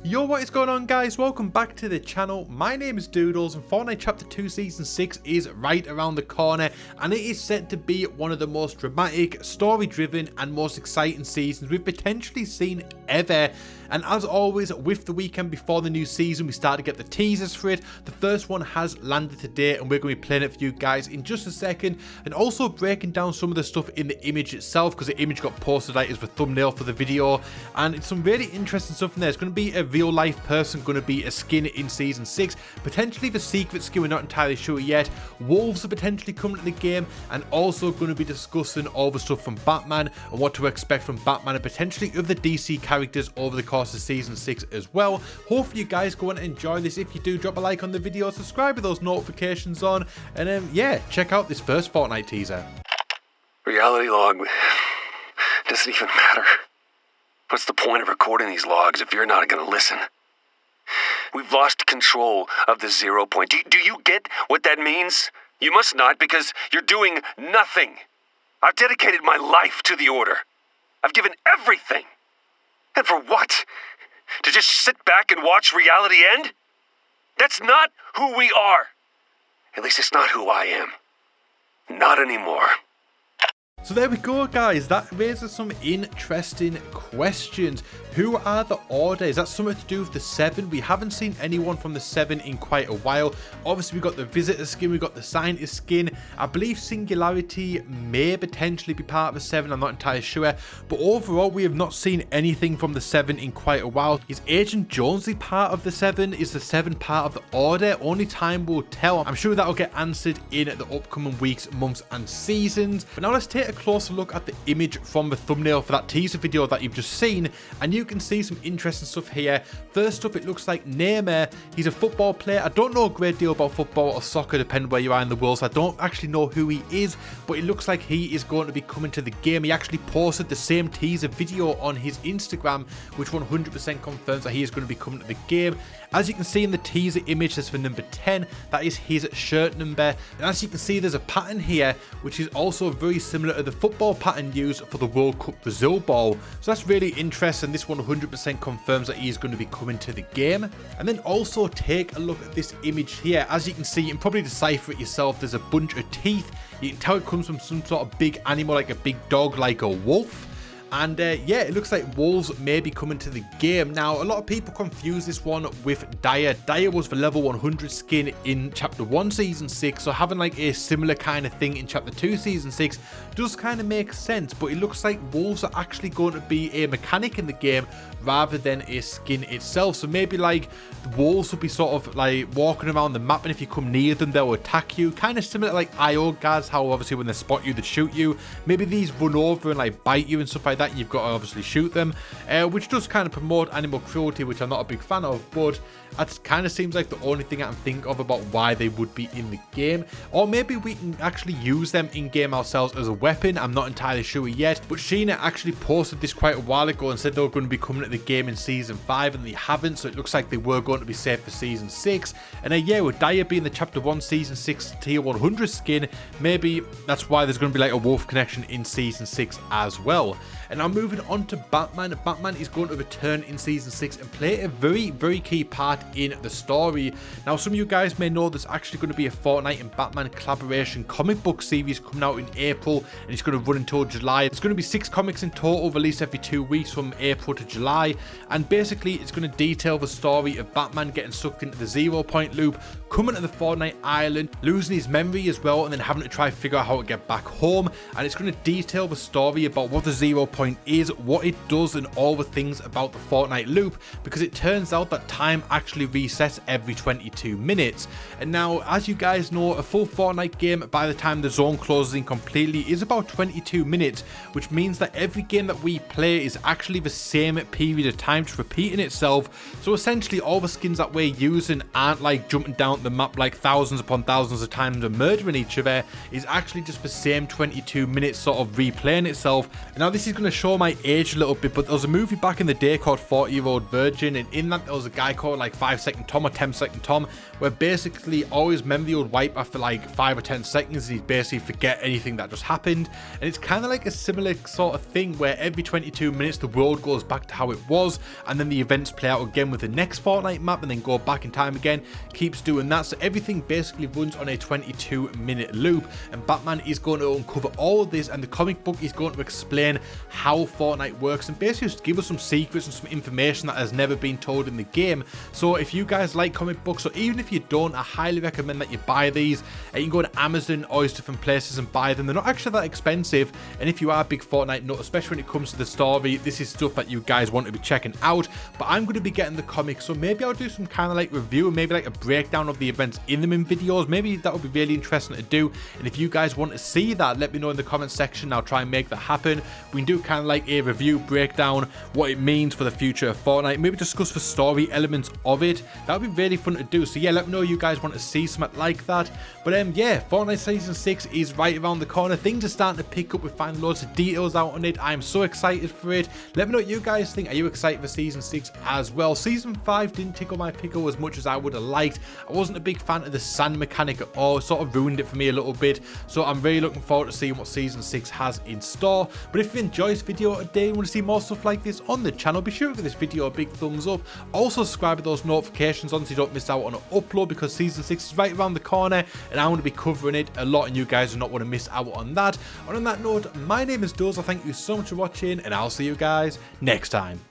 Yo, what is going on, guys? Welcome back to the channel. My name is Doodles, and Fortnite Chapter 2 Season 6 is right around the corner, and it is set to be one of the most dramatic, story-driven, and most exciting seasons we've potentially seen ever. And as always, with the weekend before the new season, we start to get the teasers for it. The first one has landed today, and we're going to be playing it for you guys in just a second, and also breaking down some of the stuff in the image itself, because the image got posted out as the thumbnail for the video, and it's some really interesting stuff in there. It's going to be a real life person, going to be a skin in Season 6, potentially the secret skin, we're not entirely sure yet. Wolves are potentially coming to the game, and also going to be discussing all the stuff from Batman and what to expect from Batman and potentially other DC characters over the course of Season 6 as well. Hopefully you guys go and enjoy this. If you do, drop a like on the video, subscribe with those notifications on, and yeah, check out this first Fortnite teaser. Reality log doesn't even matter. What's the point of recording these logs if you're not going to listen? We've lost control of the 0 point. Do you get what that means? You must not, because you're doing nothing. I've dedicated my life to the Order. I've given everything. And for what? To just sit back and watch reality end? That's not who we are. At least it's not who I am. Not anymore. So there we go, guys. That raises some interesting questions. Who are the Order? Is that something to do with the 7? We haven't seen anyone from the 7 in quite a while. Obviously, we got the Visitor skin, we got the Scientist skin. I believe Singularity may potentially be part of the 7. I'm not entirely sure. But overall, we have not seen anything from the 7 in quite a while. Is Agent Jonesy part of the 7? Is the 7 part of the Order? Only time will tell. I'm sure that'll get answered in the upcoming weeks, months, and seasons. But now let's take a closer look at the image from the thumbnail for that teaser video that you've just seen, and you can see some interesting stuff here. First up, it looks like Neymar. He's a football player. I don't know a great deal about football or soccer, depending where you are in the world, so I don't actually know who he is, but it looks like he is going to be coming to the game. He actually posted the same teaser video on his Instagram, which 100% confirms that he is going to be coming to the game. As you can see in the teaser image, that's for number 10. That is his shirt number. And as you can see, there's a pattern here, which is also very similar to the football pattern used for the World Cup Brazil ball. So that's really interesting. This 100% confirms that he is going to be coming to the game. And then also take a look at this image here. As you can see, you can probably decipher it yourself. There's a bunch of teeth. You can tell it comes from some sort of big animal, like a big dog, like a wolf. And yeah, it looks like wolves may be coming to the game. Now, a lot of people confuse this one with Dyer. Dyer was the level 100 skin in Chapter 1 Season 6, so having like a similar kind of thing in Chapter 2 Season 6 does kind of make sense, but it looks like wolves are actually going to be a mechanic in the game rather than a skin itself. So maybe like the wolves will be sort of like walking around the map, and if you come near them, they'll attack you. Kind of similar to like IO guards, how obviously when they spot you, they shoot you. Maybe these run over and like bite you and stuff like that. You've got to obviously shoot them, which does kind of promote animal cruelty, which I'm not a big fan of, but that kind of seems like the only thing I can think of about why they would be in the game. Or maybe we can actually use them in game ourselves as a weapon. I'm not entirely sure yet, but Sheena actually posted this quite a while ago and said they were going to be coming to the game in Season 5, and they haven't, so it looks like they were going to be saved for Season 6. And yeah, with Dyer being the Chapter 1 Season 6 Tier 100 skin, maybe that's why there's going to be like a wolf connection in Season 6 as well. And now moving on to Batman. Batman is going to return in Season 6 and play a very, very key part in the story. Now, some of you guys may know there's actually going to be a Fortnite and Batman collaboration comic book series coming out in April, and it's going to run until July. There's going to be 6 comics in total, released every 2 weeks from April to July, and basically it's going to detail the story of Batman getting sucked into the 0 point loop, coming to the Fortnite Island, losing his memory as well, and then having to try and figure out how to get back home. And it's going to detail the story about what the 0 point is, what it does, and all the things about the Fortnite loop, because it turns out that time actually resets every 22 minutes. And now, as you guys know, a full Fortnite game, by the time the zone closes in completely, is about 22 minutes, which means that every game that we play is actually the same period of time, just repeating itself. So essentially all the skins that we're using aren't like jumping down the map like thousands upon thousands of times and murdering each other. Is actually just the same 22 minutes sort of replaying itself. And now this is going to show my age a little bit, but there was a movie back in the day called 40-Year-Old Virgin, and in that there was a guy called like 5-Second Tom or 10-Second Tom, where basically always memory would wipe after like 5 or 10 seconds, and he'd basically forget anything that just happened. And it's kind of like a similar sort of thing where every 22 minutes the world goes back to how it was, and then the events play out again with the next Fortnite map, and then go back in time again, keeps doing that. So everything basically runs on a 22-minute loop, and Batman is going to uncover all of this, and the comic book is going to explain how Fortnite works and basically just give us some secrets and some information that has never been told in the game. So if you guys like comic books, or even if you don't, I highly recommend that you buy these. You can go to Amazon or different places and buy them. They're not actually that expensive, and if you are a big Fortnite nut, especially when it comes to the story, this is stuff that you guys want to be checking out. But I'm going to be getting the comics, so maybe I'll do some kind of like review and maybe like a breakdown of the events in them in videos. Maybe that would be really interesting to do, and if you guys want to see that, let me know in the comment section. I'll try and make that happen. We can do kind of like a review breakdown, what it means for the future of Fortnite, maybe discuss the story elements of it. That would be really fun to do. So yeah, let me know you guys want to see something like that. But yeah, Fortnite Season 6 is right around the corner. Things are starting to pick up. We're finding loads of details out on it. I'm so excited for it. Let me know what you guys think. Are you excited for Season 6 as well? Season 5 didn't tickle my pickle as much as I would have liked. I wasn't a big fan of the sand mechanic at all. It sort of ruined it for me a little bit. So I'm really looking forward to seeing what Season 6 has in store. But if you enjoyed this video today and want to see more stuff like this on the channel, be sure to give this video a big thumbs up. Also subscribe with those notifications on so you don't miss out on an upload, because Season 6 is right around the corner and I'm going to be covering it a lot, and you guys do not want to miss out on that. And on that note, my name is Doodles. I thank you so much for watching, and I'll see you guys next time.